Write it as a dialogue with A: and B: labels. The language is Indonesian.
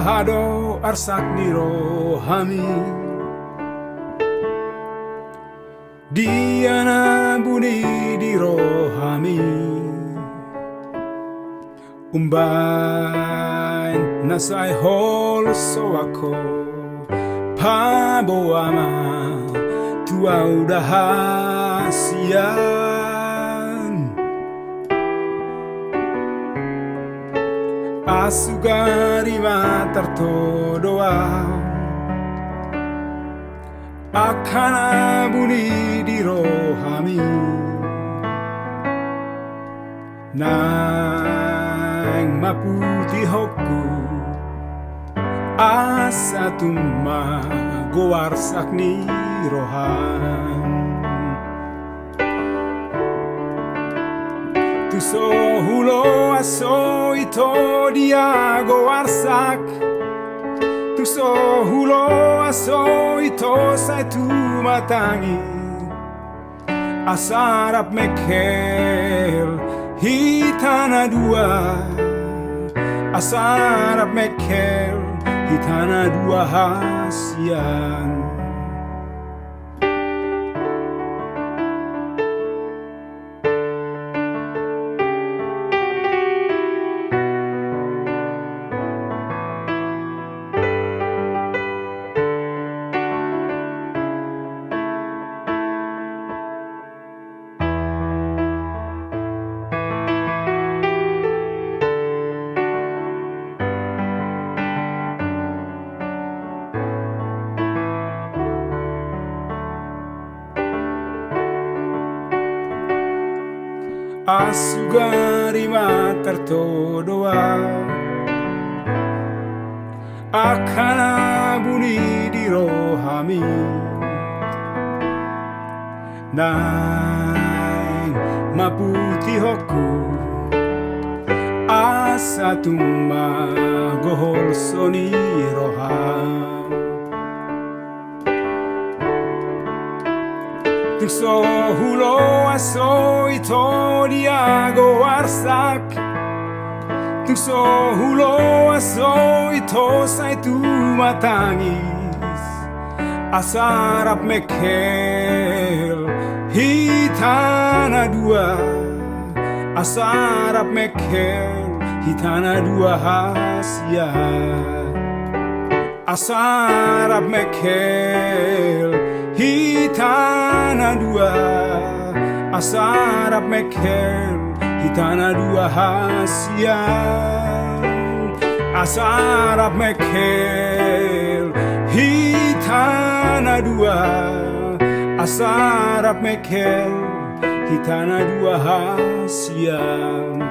A: hado arsak ni rohami Diana buni di rohami Umbain nasai hol soako Pabo ama tua udah hasian Asugari matar doa Akana buni di rohami Nang maputi hoku Asa tuma goarsak ni rohan So hulo aso ito dia goarsak Tu so hulo aso ito sa tu matangi Asarap mekel hitana dua Asarap mekel hitana dua hasian Asugari matar doa Akana buni di rohami Nang maputi hoku Asa tuma gohol soni roham So hulo aso ito dia goarsak So hulo aso ito sa itu matangis Asarap mekel hitana dua Asarap mekel hitana dua hasia Asarap mekel hitana dua Asarap mekel hitana dua hasian Asarap mekel hitana dua Asarap mekel hitana dua hasian